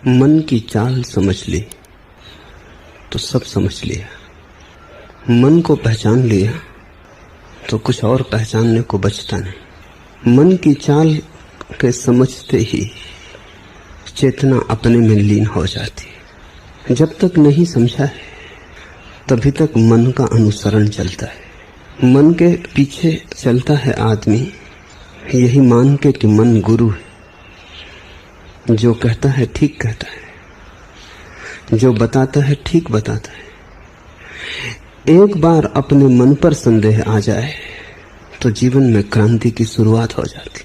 मन की चाल समझ ली तो सब समझ लिया। मन को पहचान लिया तो कुछ और पहचानने को बचता नहीं। मन की चाल के समझते ही चेतना अपने में लीन हो जाती है। जब तक नहीं समझा है तभी तक मन का अनुसरण चलता है। मन के पीछे चलता है आदमी यही मान के कि मन गुरु है, जो कहता है ठीक कहता है, जो बताता है ठीक बताता है। एक बार अपने मन पर संदेह आ जाए तो जीवन में क्रांति की शुरुआत हो जाती।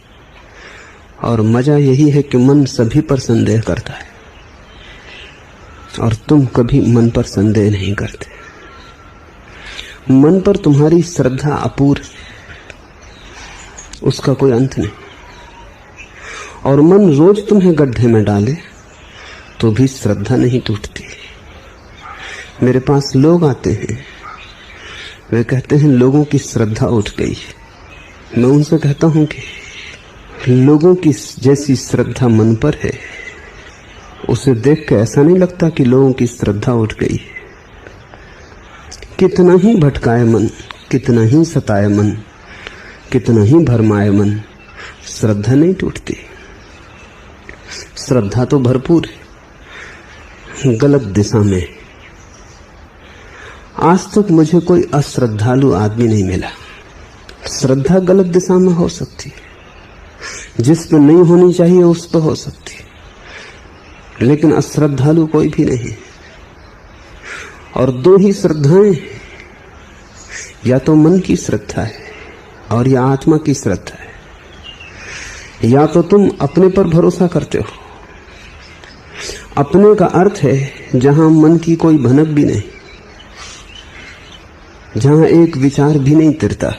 और मजा यही है कि मन सभी पर संदेह करता है और तुम कभी मन पर संदेह नहीं करते। मन पर तुम्हारी श्रद्धा अपूर्व, उसका कोई अंत नहीं। और मन रोज तुम्हें गड्ढे में डाले तो भी श्रद्धा नहीं टूटती। मेरे पास लोग आते हैं, वे कहते हैं लोगों की श्रद्धा उठ गई। मैं उनसे कहता हूं कि लोगों की जैसी श्रद्धा मन पर है, उसे देख के ऐसा नहीं लगता कि लोगों की श्रद्धा उठ गई। कितना ही भटकाए मन, कितना ही सताए मन, कितना ही भरमाए मन, श्रद्धा नहीं टूटती। श्रद्धा तो भरपूर है, गलत दिशा में। आज तक मुझे कोई अश्रद्धालु आदमी नहीं मिला। श्रद्धा गलत दिशा में हो सकती है, जिस पे नहीं होनी चाहिए उस पे हो सकती है, लेकिन अश्रद्धालु कोई भी नहीं। और दो ही श्रद्धाएं, या तो मन की श्रद्धा है और या आत्मा की श्रद्धा है। या तो तुम अपने पर भरोसा करते हो, अपने का अर्थ है जहां मन की कोई भनक भी नहीं, जहां एक विचार भी नहीं तिरता,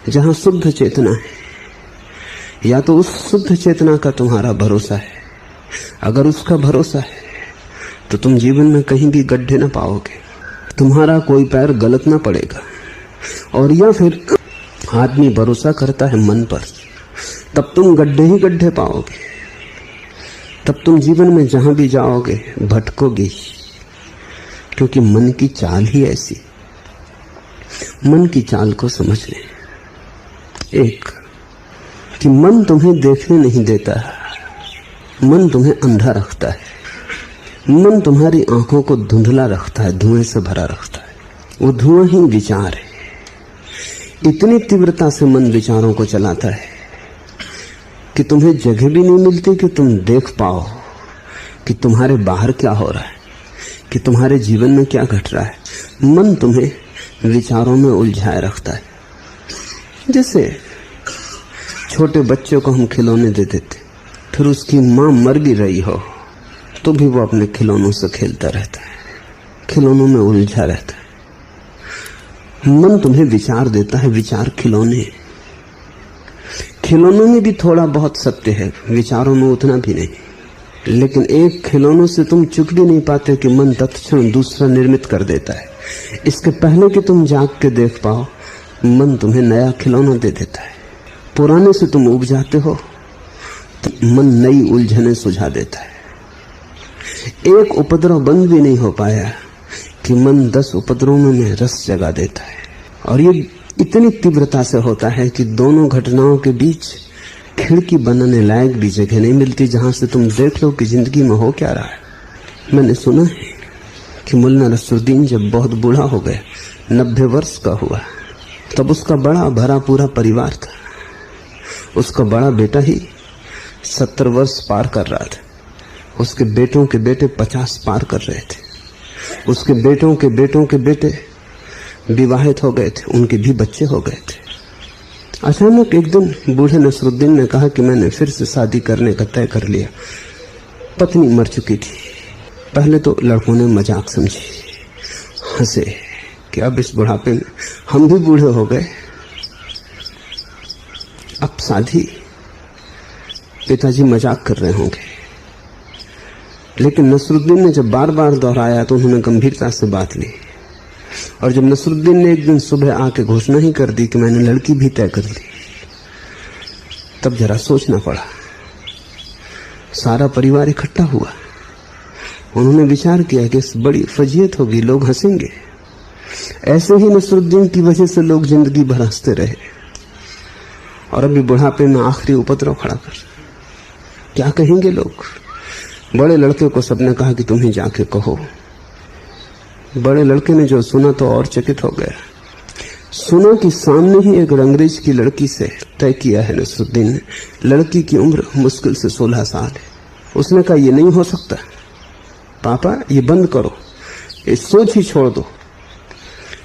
जहां शुद्ध चेतना है। या तो उस शुद्ध चेतना का तुम्हारा भरोसा है। अगर उसका भरोसा है तो तुम जीवन में कहीं भी गड्ढे ना पाओगे, तुम्हारा कोई पैर गलत ना पड़ेगा। और या फिर आदमी भरोसा करता है मन पर, तब तुम गड्ढे ही गड्ढे पाओगे। तब तुम जीवन में जहां भी जाओगे भटकोगे, क्योंकि मन की चाल ही ऐसी। मन की चाल को समझ लें। एक, कि मन तुम्हें देखने नहीं देता, मन तुम्हें अंधा रखता है। मन तुम्हारी आंखों को धुंधला रखता है, धुएं से भरा रखता है। वो धुआं ही विचार है। इतनी तीव्रता से मन विचारों को चलाता है कि तुम्हें जगह भी नहीं मिलती कि तुम देख पाओ कि तुम्हारे बाहर क्या हो रहा है, कि तुम्हारे जीवन में क्या घट रहा है। मन तुम्हें विचारों में उलझाए रखता है। जैसे छोटे बच्चों को हम खिलौने दे देते, फिर उसकी मां मर भी रही हो तो भी वो अपने खिलौनों से खेलता रहता है, खिलौनों में उलझा रहता है। मन तुम्हें विचार देता है, विचार खिलौने। खिलौनों में भी थोड़ा बहुत सत्य है, विचारों में उतना भी नहीं। लेकिन एक खिलौनों से तुम चुक भी नहीं पाते कि मन तत्क्षण दूसरा निर्मित कर देता है। इसके पहले कि तुम जाग के देख पाओ, मन तुम्हें नया खिलौना दे देता है। पुराने से तुम उब जाते हो तो मन नई उलझने सुझा देता है। एक उपद्रव बंद भी नहीं हो पाया कि मन 10 उपद्रवों में रस जगा देता है। और ये इतनी तीव्रता से होता है कि दोनों घटनाओं के बीच खिड़की बनाने लायक भी जगह नहीं मिलती जहां से तुम देख लो कि जिंदगी में हो क्या रहा है। मैंने सुना है कि मुल्ला नसरुद्दीन जब बहुत बूढ़ा हो गया, 90 वर्ष का हुआ, तब उसका बड़ा भरा पूरा परिवार था। उसका बड़ा बेटा ही 70 वर्ष पार कर रहा था। उसके बेटों के बेटे 50 पार कर रहे थे। उसके बेटों के बेटों के बेटे विवाहित हो गए थे, उनके भी बच्चे हो गए थे। अचानक एक दिन बूढ़े नसरुद्दीन ने कहा कि मैंने फिर से शादी करने का तय कर लिया। पत्नी मर चुकी थी। पहले तो लड़कों ने मजाक समझी, हंसे कि अब इस बुढ़ापे में हम भी बूढ़े हो गए, अब शादी। पिताजी मजाक कर रहे होंगे। लेकिन नसरुद्दीन ने जब बार बार दोहराया तो उन्होंने गंभीरता से बात ली। और जब नसरुद्दीन ने एक दिन सुबह आके घोषणा ही कर दी कि मैंने लड़की भी तय कर ली, तब जरा सोचना पड़ा। सारा परिवार इकट्ठा हुआ। उन्होंने विचार किया कि इस बड़ी फजीयत होगी, लोग हंसेंगे। ऐसे ही नसरुद्दीन की वजह से लोग जिंदगी भर हंसते रहे, और अभी बुढ़ापे में आखिरी उपद्रव खड़ा कर। क्या कहेंगे लोग? बड़े लड़के को सबने कहा कि तुम ही जाके कहो। बड़े लड़के ने जो सुना तो और चकित हो गया। सुना कि सामने ही एक अंग्रेज की लड़की से तय किया है नसरुद्दीन ने। लड़की की उम्र मुश्किल से 16 साल है। उसने कहा ये नहीं हो सकता पापा, ये बंद करो, ये सोच ही छोड़ दो।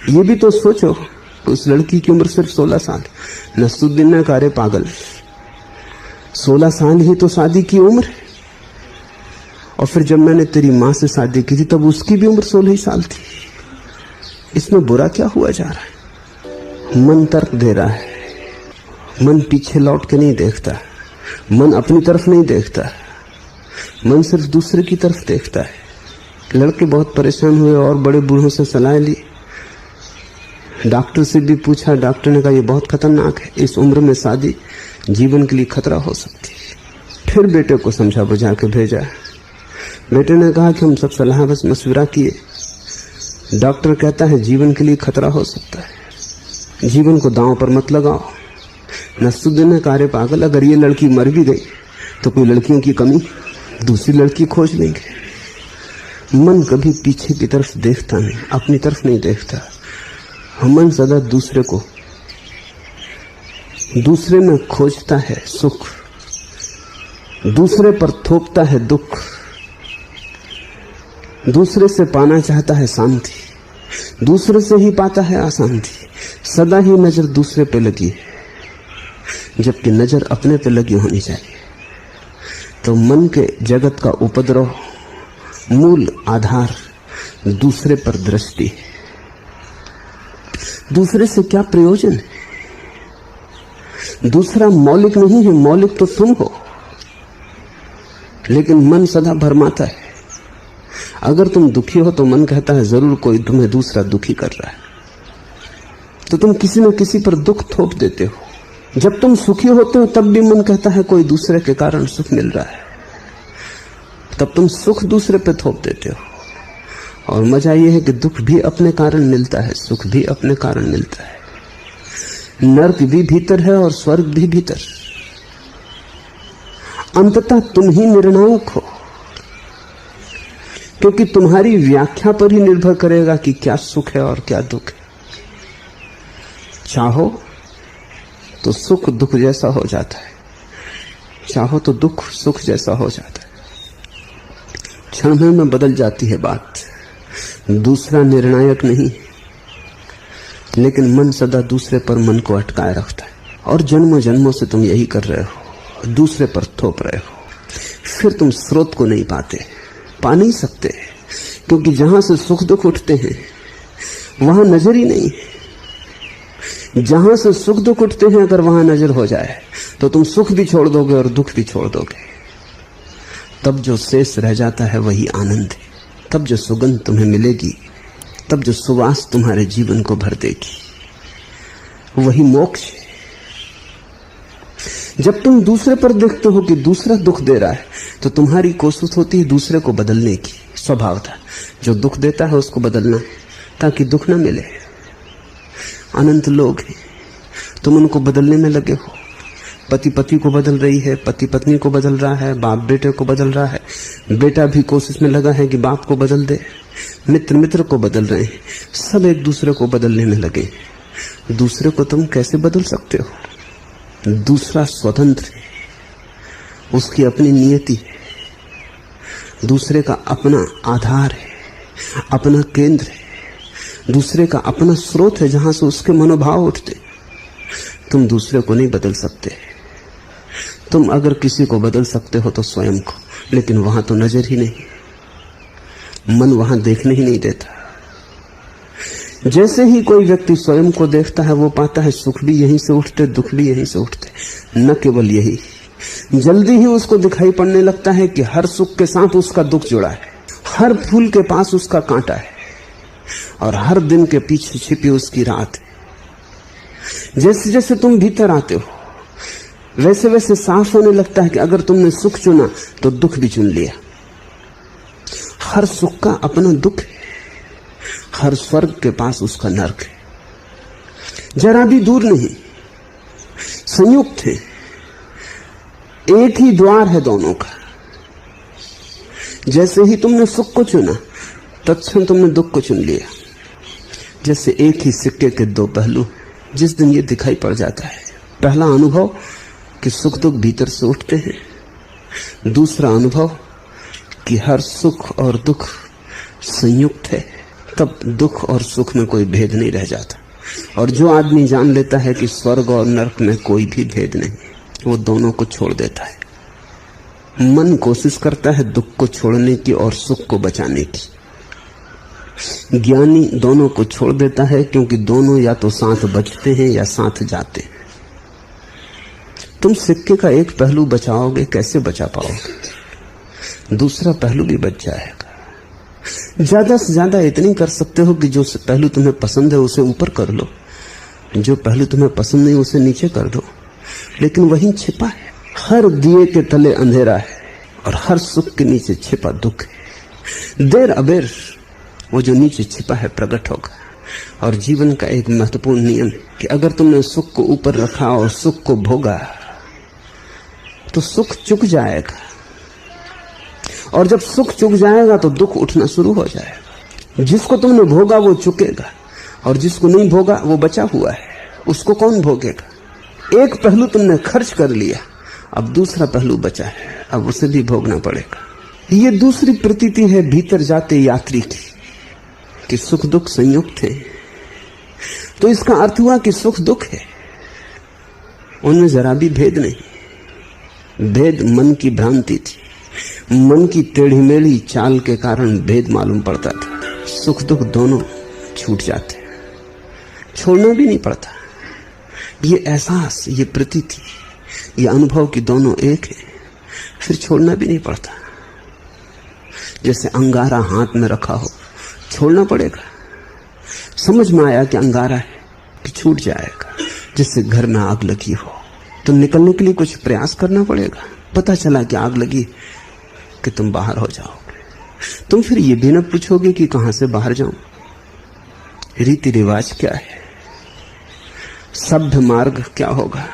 ये भी तो सोचो कि उस लड़की की उम्र सिर्फ 16 साल। नसरुद्दीन ने कहा अरे पागल, 16 साल ही तो शादी की उम्र है। और फिर जब मैंने तेरी माँ से शादी की थी तब उसकी भी उम्र 16 ही साल थी। इसमें बुरा क्या हुआ जा रहा है? मन तर्क दे रहा है। मन पीछे लौट के नहीं देखता, मन अपनी तरफ नहीं देखता, मन सिर्फ दूसरे की तरफ देखता है। लड़के बहुत परेशान हुए और बड़े बूढ़ों से सलाह ली। डॉक्टर से भी पूछा। डॉक्टर ने कहा ये बहुत खतरनाक है, इस उम्र में शादी जीवन के लिए खतरा हो सकती है। फिर बेटे को समझा बुझा के भेजा। बेटे ने कहा कि हम सब सलाह बस मशविरा किए, डॉक्टर कहता है जीवन के लिए खतरा हो सकता है, जीवन को दांव पर मत लगाओ। नसरुद्दीन ने कहा अरे पागल, अगर ये लड़की मर भी गई तो कोई लड़कियों की कमी, दूसरी लड़की खोज लेंगे। मन कभी पीछे की तरफ देखता नहीं, अपनी तरफ नहीं देखता। मन सदा दूसरे को, दूसरे में खोजता है सुख, दूसरे पर थोपता है दुख, दूसरे से पाना चाहता है शांति, दूसरे से ही पाता है अशांति। सदा ही नजर दूसरे पे लगी है, जबकि नजर अपने पे लगी होनी चाहिए। तो मन के जगत का उपद्रव मूल आधार दूसरे पर दृष्टि है। दूसरे से क्या प्रयोजन है? दूसरा मौलिक नहीं है, मौलिक तो तुम हो। लेकिन मन सदा भरमाता है। अगर तुम दुखी हो तो मन कहता है जरूर कोई तुम्हें दूसरा दुखी कर रहा है, तो तुम किसी न किसी पर दुख थोप देते हो। जब तुम सुखी होते हो तब भी मन कहता है कोई दूसरे के कारण सुख मिल रहा है, तब तुम सुख दूसरे पे थोप देते हो। और मजा यह है कि दुख भी अपने कारण मिलता है, सुख भी अपने कारण मिलता है। नर्क भी भीतर है और स्वर्ग भी भीतर। अंततः तुम ही निर्णायक हो, क्योंकि तुम्हारी व्याख्या पर ही निर्भर करेगा कि क्या सुख है और क्या दुख है। चाहो तो सुख दुख जैसा हो जाता है, चाहो तो दुख सुख जैसा हो जाता है। क्षण भर में बदल जाती है बात। दूसरा निर्णायक नहीं, लेकिन मन सदा दूसरे पर मन को अटकाए रखता है। और जन्मों जन्मों से तुम यही कर रहे हो, दूसरे पर थोप रहे हो। फिर तुम स्रोत को नहीं पाते, पा नहीं सकते, क्योंकि जहां से सुख दुख उठते हैं वहां नजर ही नहीं। जहां से सुख दुख उठते हैं अगर वहां नजर हो जाए तो तुम सुख भी छोड़ दोगे और दुख भी छोड़ दोगे। तब जो शेष रह जाता है वही आनंद है। तब जो सुगंध तुम्हें मिलेगी, तब जो सुवास तुम्हारे जीवन को भर देगी, वही मोक्ष है। जब तुम दूसरे पर देखते हो कि दूसरा दुख दे रहा है तो तुम्हारी कोशिश होती है दूसरे को बदलने की। स्वभाव था जो दुख देता है उसको बदलना है ताकि दुख न मिले। अनंत लोग हैं, तुम उनको बदलने में लगे हो। पति पति को बदल रही है, पति पत्नी को बदल रहा है, बाप बेटे को बदल रहा है, बेटा भी कोशिश में लगा है कि बाप को बदल दे, मित्र मित्र को बदल रहे हैं, सब एक दूसरे को बदलने में लगे। दूसरे को तुम कैसे बदल सकते हो? दूसरा स्वतंत्र है, उसकी अपनी नियति है, दूसरे का अपना आधार है, अपना केंद्र है, दूसरे का अपना स्रोत है जहां से उसके मनोभाव उठते। तुम दूसरे को नहीं बदल सकते। तुम अगर किसी को बदल सकते हो तो स्वयं को, लेकिन वहां तो नजर ही नहीं, मन वहां देखने ही नहीं देता। जैसे ही कोई व्यक्ति स्वयं को देखता है वो पाता है सुख भी यहीं से उठते, दुख भी यहीं से उठते। न केवल यही, जल्दी ही उसको दिखाई पड़ने लगता है कि हर सुख के साथ उसका दुख जुड़ा है, हर फूल के पास उसका कांटा है और हर दिन के पीछे छिपी उसकी रात है। जैसे जैसे तुम भीतर आते हो वैसे वैसे साफ होने लगता है कि अगर तुमने सुख चुना तो दुख भी चुन लिया। हर सुख का अपना दुख है, हर स्वर्ग के पास उसका नर्क है। जरा भी दूर नहीं, संयुक्त है, एक ही द्वार है दोनों का। जैसे ही तुमने सुख को चुना तत्क्षण तुमने दुख को चुन लिया। जैसे एक ही सिक्के के दो पहलू। जिस दिन ये दिखाई पड़ जाता है, पहला अनुभव कि सुख दुख भीतर से उठते हैं, दूसरा अनुभव कि हर सुख और दुख संयुक्त है, तब दुख और सुख में कोई भेद नहीं रह जाता। और जो आदमी जान लेता है कि स्वर्ग और नरक में कोई भी भेद नहीं, वो दोनों को छोड़ देता है। मन कोशिश करता है दुख को छोड़ने की और सुख को बचाने की। ज्ञानी दोनों को छोड़ देता है, क्योंकि दोनों या तो साथ बचते हैं या साथ जाते हैं। तुम सिक्के का एक पहलू बचाओगे, कैसे बचा पाओगे? दूसरा पहलू भी बच जाएगा। ज्यादा से ज्यादा इतनी कर सकते हो कि जो पहलू तुम्हें पसंद है उसे ऊपर कर लो, जो पहलू तुम्हें पसंद नहीं उसे नीचे कर दो। लेकिन वहीं छिपा है, हर दिए के तले अंधेरा है और हर सुख के नीचे छिपा दुख है। देर अबेर वो जो नीचे छिपा है प्रकट होगा। और जीवन का एक महत्वपूर्ण नियम है कि अगर तुमने सुख को ऊपर रखा और सुख को भोगा तो सुख चुक जाएगा, और जब सुख चुक जाएगा तो दुख उठना शुरू हो जाएगा। जिसको तुमने भोगा वो चुकेगा, और जिसको नहीं भोगा वो बचा हुआ है, उसको कौन भोगेगा? एक पहलू तुमने खर्च कर लिया, अब दूसरा पहलू बचा है, अब उसे भी भोगना पड़ेगा। ये दूसरी प्रतीति है भीतर जाते यात्री की कि सुख दुख संयुक्त है। तो इसका अर्थ हुआ कि सुख दुख है, उनमें जरा भी भेद नहीं। भेद मन की भ्रांति थी, मन की टेढ़ी मेढ़ी चाल के कारण भेद मालूम पड़ता था। सुख दुख दोनों छूट जाते, छोड़ना भी नहीं पड़ता। ये एहसास, ये प्रतीति, ये अनुभव कि दोनों एक है, फिर छोड़ना भी नहीं पड़ता। जैसे अंगारा हाथ में रखा हो, छोड़ना पड़ेगा। समझ में आया कि अंगारा है कि छूट जाएगा। जिससे घर में आग लगी हो तो निकलने के लिए कुछ प्रयास करना पड़ेगा। पता चला कि आग लगी कि तुम बाहर हो जाओगे। तुम फिर ये भी न पूछोगे कि कहां से बाहर जाऊं, रीति रिवाज क्या है, सभ्य मार्ग क्या होगा।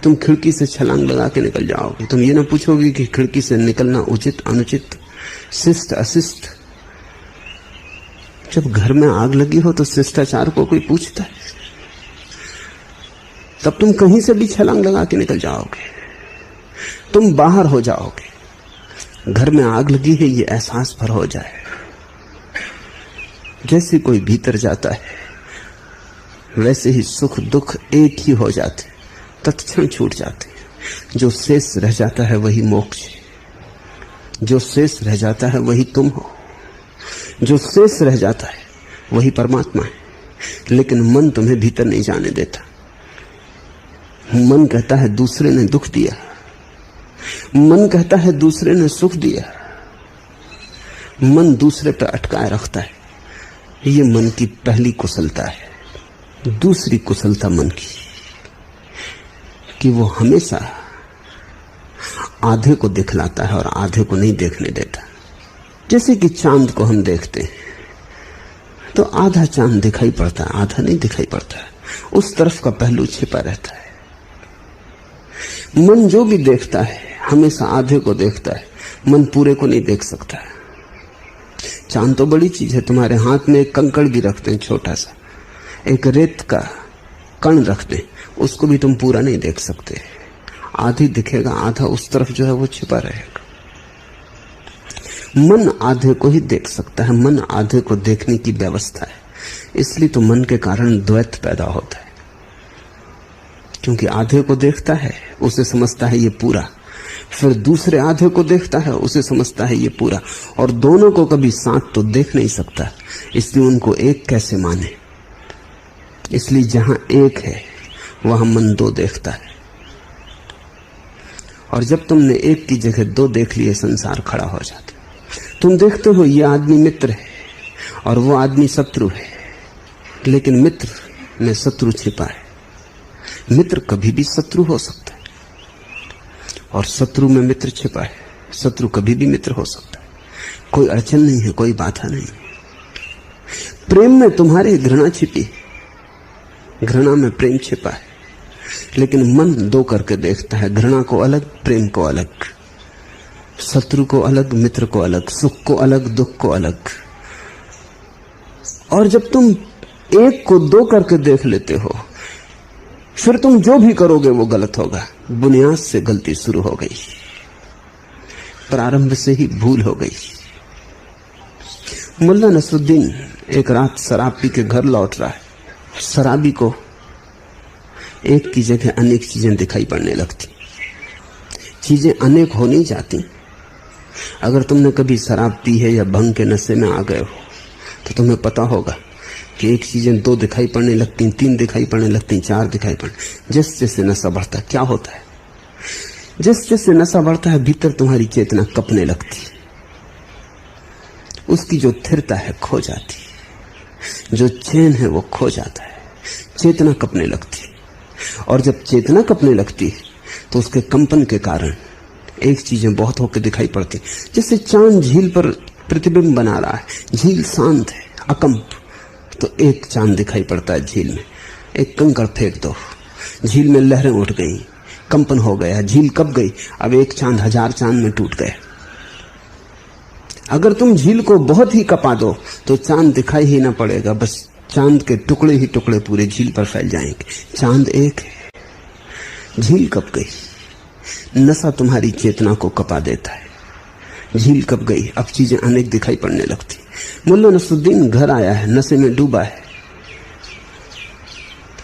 तुम खिड़की से छलांग लगा के निकल जाओगे। तुम ये ना पूछोगे कि खिड़की से निकलना उचित अनुचित, शिष्ट अशिष्ट। जब घर में आग लगी हो तो शिष्टाचार को कोई पूछता है? तब तुम कहीं से भी छलांग लगा के निकल जाओगे, तुम बाहर हो जाओगे। घर में आग लगी है ये एहसास भर हो जाए। जैसे कोई भीतर जाता है वैसे ही सुख दुख एक ही हो जाते, तत्क्षण छूट जाते। जो शेष रह जाता है वही मोक्ष है, जो शेष रह जाता है वही तुम हो, जो शेष रह जाता है वही परमात्मा है। लेकिन मन तुम्हें भीतर नहीं जाने देता। मन कहता है दूसरे ने दुख दिया, मन कहता है दूसरे ने सुख दिया, मन दूसरे पर अटकाए रखता है। ये मन की पहली कुशलता है। दूसरी कुशलता मन की कि वो हमेशा आधे को दिखलाता है और आधे को नहीं देखने देता। जैसे कि चांद को हम देखते हैं तो आधा चांद दिखाई पड़ता है, आधा नहीं दिखाई पड़ता है, उस तरफ का पहलू छिपा रहता है। मन जो भी देखता है हमेशा आधे को देखता है, मन पूरे को नहीं देख सकता है। चांद तो बड़ी चीज है, तुम्हारे हाथ में एक कंकड़ भी रखते हैं, छोटा सा एक रेत का कण रखते, उसको भी तुम पूरा नहीं देख सकते। आधी दिखेगा, आधा उस तरफ जो है वो छिपा रहेगा। मन आधे को ही देख सकता है, मन आधे को देखने की व्यवस्था है। इसलिए तो मन के कारण द्वैत पैदा होता है, क्योंकि आधे को देखता है उसे समझता है ये पूरा, फिर दूसरे आधे को देखता है उसे समझता है ये पूरा, और दोनों को कभी साथ तो देख नहीं सकता। इसलिए उनको एक कैसे माने। इसलिए जहां एक है वहां मन दो देखता है, और जब तुमने एक की जगह दो देख लिए संसार खड़ा हो जाता। तुम देखते हो ये आदमी मित्र है और वो आदमी शत्रु है, लेकिन मित्र में शत्रु छिपा है। मित्र कभी भी शत्रु हो सकता है, और शत्रु में मित्र छिपा है। शत्रु कभी भी मित्र हो सकता है, कोई अड़चन नहीं है, कोई बाधा नहीं। प्रेम में तुम्हारे घृणा छिपी, घृणा में प्रेम छिपा है, लेकिन मन दो करके देखता है, घृणा को अलग, प्रेम को अलग, शत्रु को अलग, मित्र को अलग, सुख को अलग, दुख को अलग। और जब तुम एक को दो करके देख लेते हो, फिर तुम जो भी करोगे वो गलत होगा। बुनियाद से गलती शुरू हो गई, प्रारंभ से ही भूल हो गई। मुल्ला नसरुद्दीन एक रात शराब पी के घर लौट रहा है। शराबी को एक की जगह अनेक चीजें दिखाई पड़ने लगती। चीजें अनेक हो नहीं जाती। अगर तुमने कभी शराब पी है या भंग के नशे में आ गए हो तो तुम्हें पता होगा कि एक चीजें दो दिखाई पड़ने लगती, तीन दिखाई पड़ने लगती, चार दिखाई पड़ने। जैसे जैसे नशा बढ़ता है क्या होता है, जैसे जैसे नशा बढ़ता है भीतर तुम्हारी चेतना कपने लगती, उसकी जो स्थिरता है खो जाती, जो चैन है वो खो जाता है, चेतना कपने लगती। और जब चेतना कपने लगती तो उसके कंपन के कारण एक चीजें बहुत होकर दिखाई पड़ती। जैसे चांद झील पर प्रतिबिंब बना रहा है, झील शांत है, अकंप, तो एक चांद दिखाई पड़ता है झील में। एक कंकड़ फेंक दो, झील में लहरें उठ गई, कंपन हो गया, झील कब गई। अब एक चांद हजार चांद में टूट गया। अगर तुम झील को बहुत ही कपा दो तो चांद दिखाई ही ना पड़ेगा, बस चांद के टुकड़े ही टुकड़े पूरे झील पर फैल जाएंगे। चांद एक है, झील कब गई। नशा तुम्हारी चेतना को कपा देता है। झील कब गई, अब चीजें अनेक दिखाई पड़ने लगती। मुल्ला नसरुद्दीन घर आया है, नशे में डूबा है,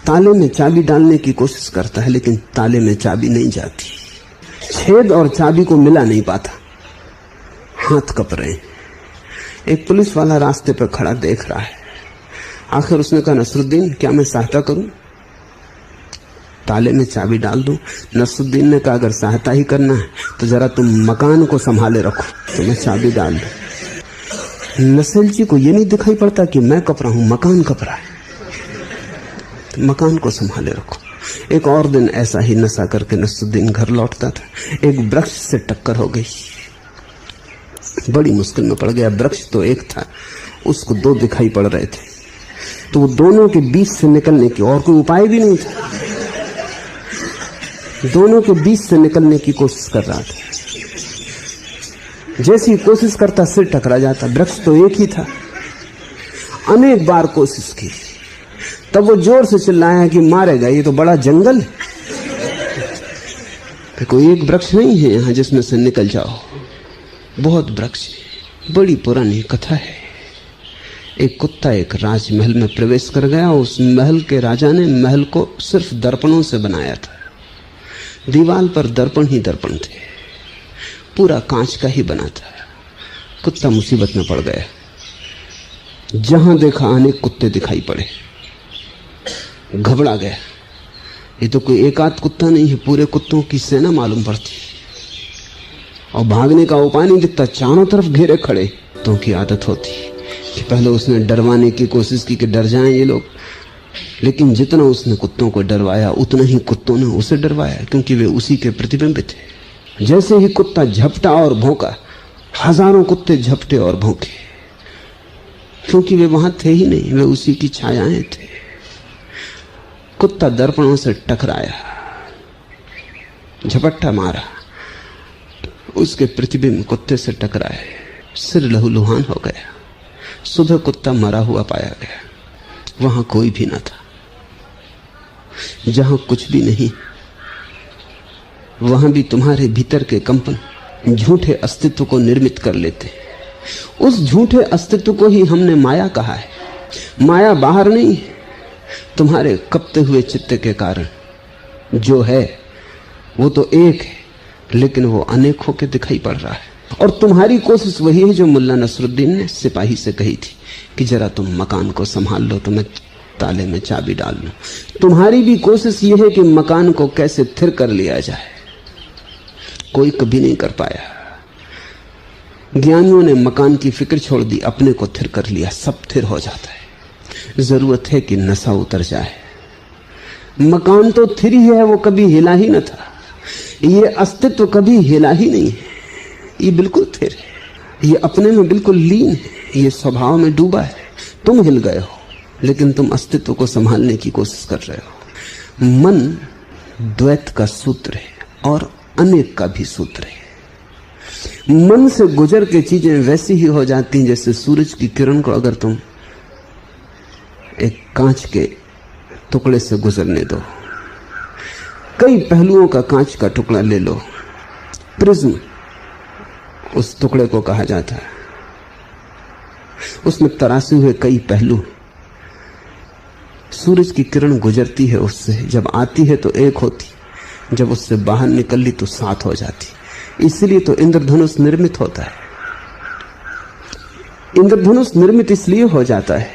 ताले में चाबी डालने की कोशिश करता है, लेकिन ताले में चाबी नहीं जाती। छेद और चाबी को मिला नहीं पाता, हाथ कप रहे हैं। एक पुलिस वाला रास्ते पर खड़ा देख रहा है। आखिर उसने कहा, नसरुद्दीन क्या मैं सहायता करूं, ताले में चाबी डाल दूं। नसरुद्दीन ने कहा, अगर सहायता ही करना है तो जरा तुम मकान को संभाले रखो, तो मैं चाबी डाल दूं। नसलची को ये नहीं दिखाई पड़ता कि मैं कप रहा हूं, मकान कप रहा है, तो मकान को संभाले रखो। एक और दिन ऐसा ही नशा करके नसरुद्दीन घर लौटता था। एक वृक्ष से टक्कर हो गई, बड़ी मुश्किल में पड़ गया। वृक्ष तो एक था, उसको दो दिखाई पड़ रहे थे, तो वो दोनों के बीच से निकलने की और कोई उपाय भी नहीं था। दोनों के बीच से निकलने की कोशिश कर रहा था। जैसी कोशिश करता सिर टकरा जाता। वृक्ष तो एक ही था। अनेक बार कोशिश की, तब वो जोर से चिल्लाया कि मारेगा, ये तो बड़ा जंगल है, कोई एक वृक्ष नहीं है यहां जिसमें से निकल जाओ, बहुत वृक्ष। बड़ी पुरानी कथा है। एक कुत्ता एक राजमहल में प्रवेश कर गया। उस महल के राजा ने महल को सिर्फ दर्पणों से बनाया था। दीवार पर दर्पण ही दर्पण थे, पूरा कांच का ही बना था। कुत्ता मुसीबत में पड़ गया। जहां देखा अनेक कुत्ते दिखाई पड़े, घबरा गया। ये तो कोई एक आध कुत्ता नहीं है, पूरे कुत्तों की सेना मालूम पड़ती, और भागने का उपाय नहीं दिखता। चारों तरफ घेरे खड़े। कुत्तों की आदत होती कि पहले उसने डरवाने की कोशिश की कि डर जाएं ये लोग, लेकिन जितना उसने कुत्तों को डरवाया उतना ही कुत्तों ने उसे डरवाया, क्योंकि वे उसी के प्रतिबिंब थे। जैसे ही कुत्ता झपटा और भौंका, हजारों कुत्ते झपटे और भौंके, क्योंकि वे वहां थे ही नहीं, वे उसी की छायाएं थे। कुत्ता दर्पणों से टकराया, झपट्टा मारा, उसके प्रतिबिंब कुत्ते से टकराए, सिर लहूलुहान हो गया। सुबह कुत्ता मरा हुआ पाया गया। वहां कोई भी न था। जहां कुछ भी नहीं, वहां भी तुम्हारे भीतर के कंपन झूठे अस्तित्व को निर्मित कर लेते। उस झूठे अस्तित्व को ही हमने माया कहा है। माया बाहर नहीं, तुम्हारे कपते हुए चित्त के कारण जो है वो तो एक है, लेकिन वो अनेक होकर दिखाई पड़ रहा है। और तुम्हारी कोशिश वही है जो मुल्ला नसरुद्दीन ने सिपाही से कही थी कि जरा तुम मकान को संभाल लो तो मैं ताले में चाबी डाल लूं। तुम्हारी भी कोशिश यह है कि मकान को कैसे थिर कर लिया जाए। कोई कभी नहीं कर पाया। ज्ञानियों ने मकान की फिक्र छोड़ दी, अपने को थिर कर लिया, सब थिर हो जाता है। जरूरत है कि नशा उतर जाए। मकान तो थिर ही है, वो कभी हिला ही न था। ये अस्तित्व कभी हिला ही नहीं है, ये बिल्कुल स्थिर है, ये अपने में बिल्कुल लीन है, ये स्वभाव में डूबा है। तुम हिल गए हो, लेकिन तुम अस्तित्व को संभालने की कोशिश कर रहे हो। मन द्वैत का सूत्र है और अनेक का भी सूत्र है। मन से गुजर के चीजें वैसी ही हो जाती हैं जैसे सूरज की किरण को अगर तुम एक कांच के टुकड़े से गुजरने दो। कई पहलुओं का कांच का टुकड़ा ले लो, प्रिज्म उस टुकड़े को कहा जाता है। उसमें तरासे हुए कई पहलू। सूरज की किरण गुजरती है उससे, जब आती है तो एक होती, जब उससे बाहर निकल ली तो 7 हो जाती। इसलिए तो इंद्रधनुष निर्मित होता है। इंद्रधनुष निर्मित इसलिए हो जाता है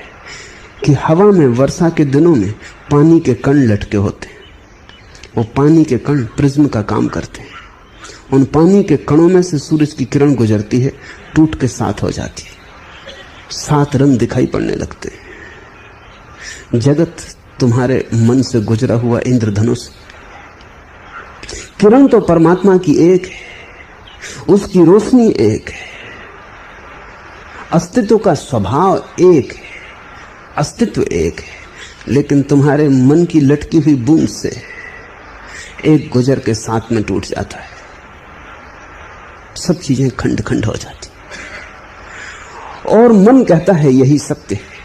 कि हवा में वर्षा के दिनों में पानी के कण लटके होते हैं। वो पानी के कण प्रिज्म का काम करते हैं। उन पानी के कणों में से सूरज की किरण गुजरती है, टूट के 7 हो जाती है। 7 रंग दिखाई पड़ने लगते हैं। जगत तुम्हारे मन से गुजरा हुआ इंद्रधनुष। किरण तो परमात्मा की एक है, उसकी रोशनी एक है, अस्तित्व का स्वभाव एक है, अस्तित्व एक है, लेकिन तुम्हारे मन की लटकी हुई बूंद से एक गुजर के 7 में टूट जाता है। सब चीजें खंड खंड हो जाती और मन कहता है यही सत्य है।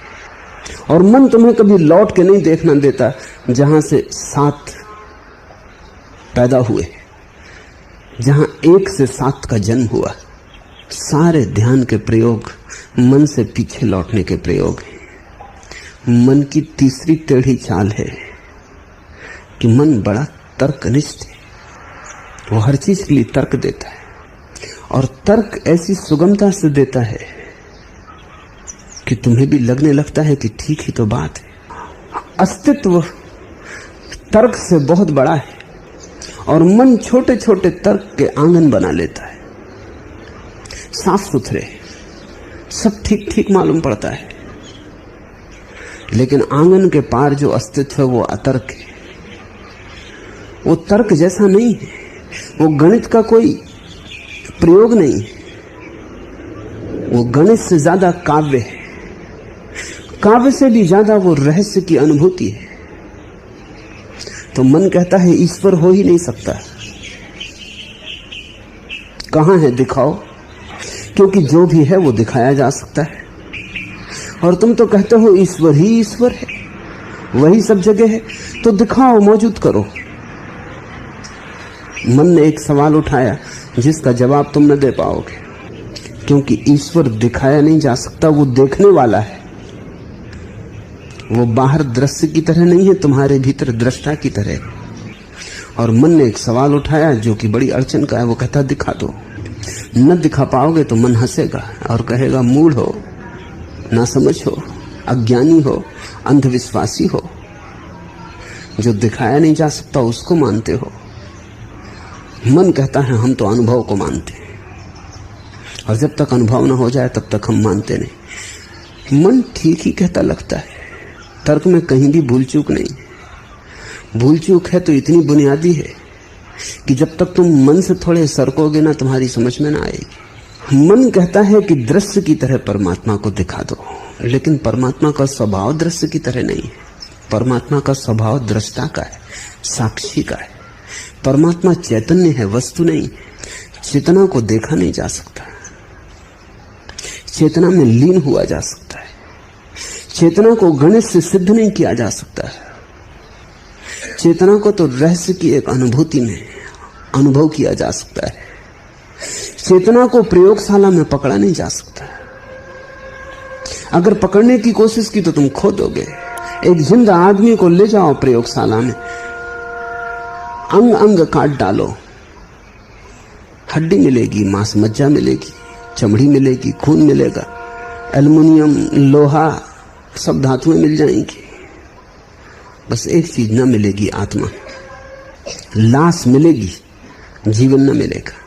और मन तुम्हें कभी लौट के नहीं देखना देता जहां से 7 पैदा हुए, जहां 1 से 7 का जन्म हुआ। सारे ध्यान के प्रयोग मन से पीछे लौटने के प्रयोग हैं। मन की तीसरी टेढ़ी चाल है कि मन बड़ा तर्कनिष्ठ है। वो हर चीज के लिए तर्क देता है और तर्क ऐसी सुगमता से देता है कि तुम्हें भी लगने लगता है कि ठीक ही तो बात है। अस्तित्व तर्क से बहुत बड़ा है और मन छोटे छोटे तर्क के आंगन बना लेता है। साफ सुथरे, सब ठीक ठीक मालूम पड़ता है, लेकिन आंगन के पार जो अस्तित्व है वो अतर्क है। वो तर्क जैसा नहीं है, वो गणित का कोई प्रयोग नहीं है, वो गणित से ज्यादा काव्य है, काव्य से भी ज्यादा वो रहस्य की अनुभूति है। तो मन कहता है ईश्वर हो ही नहीं सकता। कहां है दिखाओ, क्योंकि जो भी है वो दिखाया जा सकता है। और तुम तो कहते हो ईश्वर ही ईश्वर है, वही सब जगह है, तो दिखाओ, मौजूद करो। मन ने एक सवाल उठाया जिसका जवाब तुम न दे पाओगे, क्योंकि ईश्वर दिखाया नहीं जा सकता, वो देखने वाला है। वो बाहर दृश्य की तरह नहीं है, तुम्हारे भीतर दृष्टा की तरह। और मन ने एक सवाल उठाया जो कि बड़ी अड़चन का है। वो कहता दिखा दो। न दिखा पाओगे तो मन हंसेगा और कहेगा मूढ़ हो, ना समझ हो, अज्ञानी हो, अंधविश्वासी हो, जो दिखाया नहीं जा सकता उसको मानते हो। मन कहता है हम तो अनुभव को मानते हैं, और जब तक अनुभव न हो जाए तब तक हम मानते नहीं। मन ठीक ही कहता लगता है, तर्क में कहीं भी भूल चूक नहीं। भूल चूक है तो इतनी बुनियादी है कि जब तक तुम मन से थोड़े सरकोगे ना, तुम्हारी समझ में ना आएगी। मन कहता है कि दृश्य की तरह परमात्मा को दिखा दो, लेकिन परमात्मा का स्वभाव दृश्य की तरह नहीं है। परमात्मा का स्वभाव दृष्टा का है, साक्षी का है। परमात्मा चैतन्य है, वस्तु नहीं। चेतना को देखा नहीं जा सकता, चेतना में लीन हुआ जा सकता है। चेतना को गणित से सिद्ध नहीं किया जा सकता है। चेतना को तो रहस्य की एक अनुभूति में अनुभव किया जा सकता है। चेतना को प्रयोगशाला में पकड़ा नहीं जा सकता। अगर पकड़ने की कोशिश की तो तुम खो दोगे। एक जिंदा आदमी को ले जाओ प्रयोगशाला में, अंग अंग काट डालो, हड्डी मिलेगी, मांस मज्जा मिलेगी, चमड़ी मिलेगी, खून मिलेगा, एल्युमिनियम, लोहा, सब धातुएं मिल जाएंगी। बस एक चीज न मिलेगी, आत्मा। लाश मिलेगी, जीवन न मिलेगा।